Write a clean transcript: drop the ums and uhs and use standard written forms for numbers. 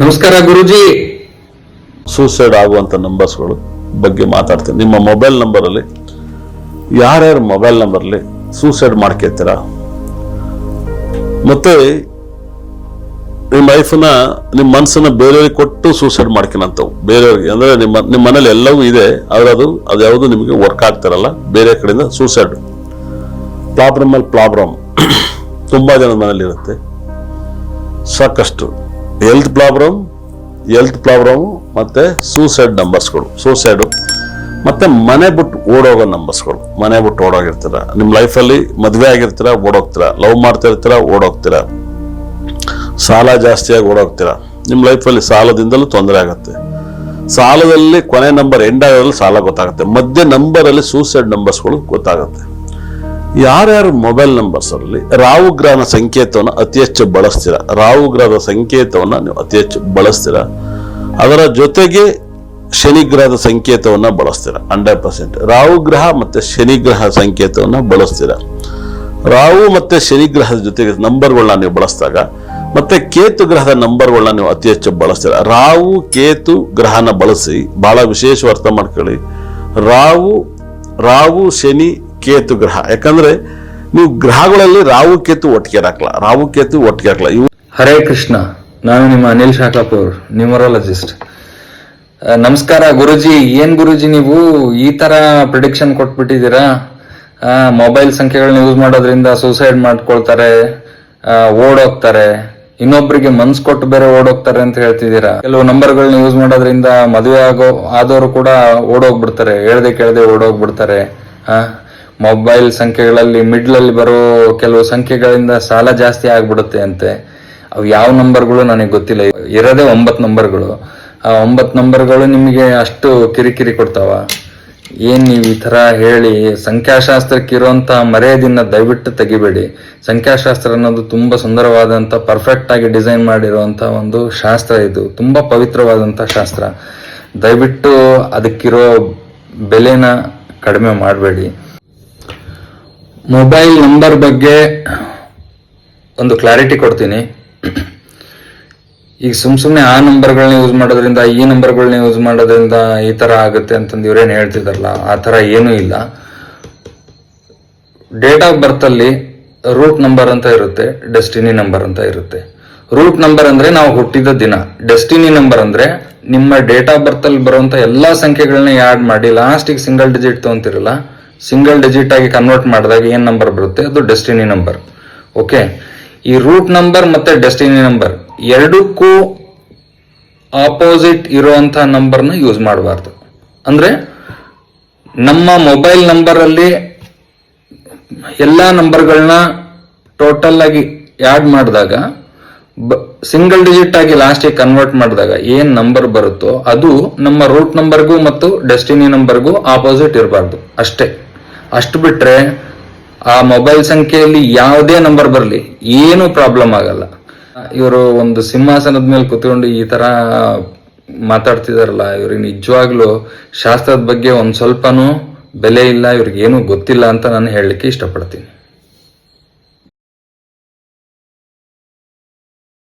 ನಮಸ್ಕಾರ ಗುರುಜಿ. ಸೂಸೈಡ್ ಆಗುವಂತ ನಂಬರ್ಸ್ಗಳು ಬಗ್ಗೆ ಮಾತಾಡ್ತೀನಿ. ನಿಮ್ಮ ಮೊಬೈಲ್ ನಂಬರಲ್ಲಿ ಯಾರ್ಯಾರು ಮೊಬೈಲ್ ನಂಬರ್ಲಿ ಸೂಸೈಡ್ ಮಾಡ್ಕೊತೀರಾ, ಮತ್ತೆ ನಿಮ್ಮ ಲೈಫ್ನ ನಿಮ್ಮ ಮನಸ್ಸನ್ನ ಬೇರೆಯವ್ರಿಗೆ ಕೊಟ್ಟು ಸೂಸೈಡ್ ಮಾಡ್ಕೊಳಂತವು ಬೇರೆಯವ್ರಿಗೆ, ಅಂದ್ರೆ ನಿಮ್ಮ ಮನೇಲಿ ಎಲ್ಲವೂ ಇದೆ, ಆದ್ರೆ ಅದು ಯಾವುದು ನಿಮಗೆ ವರ್ಕ್ ಆಗ್ತಾರಲ್ಲ, ಬೇರೆ ಕಡೆಯಿಂದ ಸೂಸೈಡ್ ಪ್ರಾಬ್ಲಮ್ ತುಂಬಾ ಜನದ ಮನೇಲಿ ಇರುತ್ತೆ. ಸಾಕಷ್ಟು ಹೆಲ್ತ್ ಪ್ರಾಬ್ಲಮ್ ಮತ್ತೆ ಸೂಸೈಡ್ ನಂಬರ್ಸ್ಗಳು, ಸೂಸೈಡು ಮತ್ತೆ ಮನೆ ಬಿಟ್ಟು ಓಡೋಗೋ ನಂಬರ್ಸ್ಗಳು. ಮನೆ ಬಿಟ್ಟು ಓಡೋಗಿರ್ತೀರ, ನಿಮ್ಮ ಲೈಫಲ್ಲಿ ಮದುವೆ ಆಗಿರ್ತೀರ, ಓಡೋಗ್ತೀರ, ಲವ್ ಮಾಡ್ತಾ ಇರ್ತೀರ, ಓಡೋಗ್ತೀರ, ಸಾಲ ಜಾಸ್ತಿಯಾಗಿ ಓಡೋಗ್ತೀರ. ನಿಮ್ಮ ಲೈಫಲ್ಲಿ ಸಾಲದಿಂದಲೂ ತೊಂದರೆ ಆಗುತ್ತೆ. ಸಾಲದಲ್ಲಿ ಕೊನೆ ನಂಬರ್ ಎಂಡ್ ಆಗೋದ್ರಲ್ಲಿ ಸಾಲ ಗೊತ್ತಾಗುತ್ತೆ, ಮಧ್ಯ ನಂಬರಲ್ಲಿ ಸೂಸೈಡ್ ನಂಬರ್ಸ್ಗಳು ಗೊತ್ತಾಗುತ್ತೆ. ಯಾರ್ಯಾರು ಮೊಬೈಲ್ ನಂಬರ್ಸ್ ಅಲ್ಲಿ ರಾಹುಗ್ರಹನ ಸಂಕೇತವನ್ನು ಅತಿ ಹೆಚ್ಚು ಬಳಸ್ತೀರ, ರಾಹುಗ್ರಹದ ಸಂಕೇತವನ್ನ ನೀವು ಅತಿ ಹೆಚ್ಚು ಬಳಸ್ತೀರ, ಅದರ ಜೊತೆಗೆ ಶನಿಗ್ರಹದ ಸಂಕೇತವನ್ನ ಬಳಸ್ತೀರ 100%. ರಾಹುಗ್ರಹ ಮತ್ತೆ ಶನಿಗ್ರಹ ಸಂಕೇತವನ್ನ ಬಳಸ್ತೀರ. ರಾಹು ಮತ್ತೆ ಶನಿಗ್ರಹದ ಜೊತೆಗೆ ನಂಬರ್ಗಳನ್ನ ನೀವು ಬಳಸಿದಾಗ, ಮತ್ತೆ ಕೇತು ಗ್ರಹದ ನಂಬರ್ಗಳನ್ನ ನೀವು ಅತಿ ಹೆಚ್ಚು ಬಳಸ್ತೀರ. ರಾಹು ಕೇತು ಗ್ರಹನ ಬಳಸಿ ಬಹಳ ವಿಶೇಷ ಅರ್ಥ ಮಾಡ್ಕೊಳ್ಳಿ. ರಾಹು ಶನಿ ಕೇತು ಗ್ರಹ, ಯಾಕಂದ್ರೆ ನೀವು ಗ್ರಹಗಳಲ್ಲಿ ರಾಹು ಕೇತು ಒಟ್ಟಿಗೆ ಹಾಕಲ್ಲ. ಹರೇ ಕೃಷ್ಣ. ನಾನು ನಿಮ್ಮ ಅನಿಲ್ ಶಾಖಾಪುರ್, ನ್ಯೂಮರಾಲಜಿಸ್ಟ್. ನಮಸ್ಕಾರ ಗುರುಜಿ. ಏನ್ ಗುರುಜಿ ನೀವು ಈ ತರ ಪ್ರಿಡಿಕ್ಷನ್ ಕೊಟ್ಬಿಟ್ಟಿದ್ದೀರಾ? ಮೊಬೈಲ್ ಸಂಖ್ಯೆಗಳನ್ನ ಯೂಸ್ ಮಾಡೋದ್ರಿಂದ ಸೂಸೈಡ್ ಮಾಡ್ಕೊಳ್ತಾರೆ, ಓಡೋಗ್ತಾರೆ, ಇನ್ನೊಬ್ಬರಿಗೆ ಮನ್ಸ್ ಕೊಟ್ಟು ಬೇರೆ ಓಡೋಗ್ತಾರೆ ಅಂತ ಹೇಳ್ತಿದ್ದೀರಾ. ಕೆಲವು ನಂಬರ್ಗಳನ್ನ ಯೂಸ್ ಮಾಡೋದ್ರಿಂದ ಮದುವೆ ಆದವರು ಕೂಡ ಓಡೋಗ್ಬಿಡ್ತಾರೆ, ಹೇಳ್ದೆ ಕೇಳದೆ ಓಡೋಗ್ಬಿಡ್ತಾರೆ. ಮೊಬೈಲ್ ಸಂಖ್ಯೆಗಳಲ್ಲಿ ಮಿಡ್ಲಲ್ಲಿ ಬರೋ ಕೆಲವು ಸಂಖ್ಯೆಗಳಿಂದ ಸಾಲ ಜಾಸ್ತಿ ಆಗ್ಬಿಡುತ್ತೆ ಅಂತೆ. ಅವು ಯಾವ ನಂಬರ್ಗಳು ನನಗೆ ಗೊತ್ತಿಲ್ಲ. ಇರೋದೇ 9 ನಂಬರ್ಗಳು. ಆ 9 ನಂಬರ್ಗಳು ನಿಮಗೆ ಅಷ್ಟು ಕಿರಿಕಿರಿ ಕೊಡ್ತಾವ? ಏನ್ ನೀವು ಈ ತರ ಹೇಳಿ ಸಂಖ್ಯಾಶಾಸ್ತ್ರಕ್ಕೆ ಇರುವಂತ ಮರ್ಯಾದೆಯನ್ನ ದಯವಿಟ್ಟು ತೆಗಿಬೇಡಿ. ಸಂಖ್ಯಾಶಾಸ್ತ್ರ ಅನ್ನೋದು ತುಂಬಾ ಸುಂದರವಾದಂತ, ಪರ್ಫೆಕ್ಟ್ ಆಗಿ ಡಿಸೈನ್ ಮಾಡಿರುವಂತ ಒಂದು ಶಾಸ್ತ್ರ. ಇದು ತುಂಬಾ ಪವಿತ್ರವಾದಂತ ಶಾಸ್ತ್ರ. ದಯವಿಟ್ಟು ಅದಕ್ಕಿರೋ ಬೆಲೆನ ಕಡಿಮೆ ಮಾಡಬೇಡಿ. ಮೊಬೈಲ್ ನಂಬರ್ ಬಗ್ಗೆ ಒಂದು ಕ್ಲಾರಿಟಿ ಕೊಡ್ತೀನಿ. ಈಗ ಸುಮ್ಮನೆ ಆ ನಂಬರ್ಗಳನ್ನ ಯೂಸ್ ಮಾಡೋದ್ರಿಂದ, ಈ ನಂಬರ್ಗಳನ್ನ ಯೂಸ್ ಮಾಡೋದ್ರಿಂದ ಈ ತರ ಆಗುತ್ತೆ ಅಂತಂದು ಇವ್ರೇನು ಹೇಳ್ತಿದಾರಲ್ಲ, ಆ ತರ ಏನೂ ಇಲ್ಲ. ಡೇಟ್ ಆಫ್ ಬರ್ತ್ ಅಲ್ಲಿ ರೂಟ್ ನಂಬರ್ ಅಂತ ಇರುತ್ತೆ, ಡೆಸ್ಟಿನಿ ನಂಬರ್ ಅಂತ ಇರುತ್ತೆ. ರೂಟ್ ನಂಬರ್ ಅಂದ್ರೆ ನಾವು ಹುಟ್ಟಿದ ದಿನ, ಡೆಸ್ಟಿನಿ ನಂಬರ್ ಅಂದ್ರೆ ನಿಮ್ಮ ಡೇಟ್ ಆಫ್ ಬರ್ತ್ ಅಲ್ಲಿ ಬರುವಂತ ಎಲ್ಲಾ ಸಂಖ್ಯೆಗಳನ್ನ ಆಡ್ ಮಾಡಿ ಲಾಸ್ಟಿಗೆ ಸಿಂಗಲ್ ಡಿಜಿಟ್ ತಗೊಂತಿರಲ್ಲ, ಸಿಂಗಲ್ ಡಿಜಿಟ್ ಆಗಿ ಕನ್ವರ್ಟ್ ಮಾಡಿದಾಗ ಏನ್ ನಂಬರ್ ಬರುತ್ತೆ ಅದು ಡೆಸ್ಟಿನಿ ನಂಬರ್. ಓಕೆ, ಈ ರೂಟ್ ನಂಬರ್ ಮತ್ತೆ ಡೆಸ್ಟಿನಿ ನಂಬರ್ ಎರಡಕ್ಕೂ ಆಪೋಸಿಟ್ ಇರುವಂತ ನಂಬರ್ನ ಯೂಸ್ ಮಾಡಬಾರ್ದು. ಅಂದ್ರೆ ನಮ್ಮ ಮೊಬೈಲ್ ನಂಬರ್ ಅಲ್ಲಿ ಎಲ್ಲಾ ನಂಬರ್ಗಳನ್ನ ಟೋಟಲ್ ಆಗಿ ಆಡ್ ಮಾಡಿದಾಗ, ಸಿಂಗಲ್ ಡಿಜಿಟ್ ಆಗಿ ಲಾಸ್ಟಿಗೆ ಕನ್ವರ್ಟ್ ಮಾಡಿದಾಗ ಏನ್ ನಂಬರ್ ಬರುತ್ತೋ ಅದು ನಮ್ಮ ರೂಟ್ ನಂಬರ್ಗೂ ಮತ್ತು ಡೆಸ್ಟಿನಿ ನಂಬರ್ಗೂ ಆಪೋಸಿಟ್ ಇರಬಾರ್ದು. ಅಷ್ಟು ಬಿಟ್ರೆ ಆ ಮೊಬೈಲ್ ಸಂಖ್ಯೆಯಲ್ಲಿ ಯಾವುದೇ ನಂಬರ್ ಬರಲಿ ಏನು ಪ್ರಾಬ್ಲಮ್ ಆಗಲ್ಲ. ಇವರು ಒಂದು ಸಿಂಹಾಸನದ ಮೇಲೆ ಕುತ್ಕೊಂಡು ಈ ತರ ಮಾತಾಡ್ತಿದಾರಲ್ಲ, ಇವ್ರಿಗೆ ನಿಜವಾಗ್ಲೂ ಶಾಸ್ತ್ರದ ಬಗ್ಗೆ ಒಂದ್ ಸ್ವಲ್ಪನೂ ಬೆಲೆ ಇಲ್ಲ, ಇವ್ರಿಗೆ ಏನೂ ಗೊತ್ತಿಲ್ಲ ಅಂತ ನಾನು ಹೇಳಲಿಕ್ಕೆ ಇಷ್ಟಪಡ್ತೀನಿ.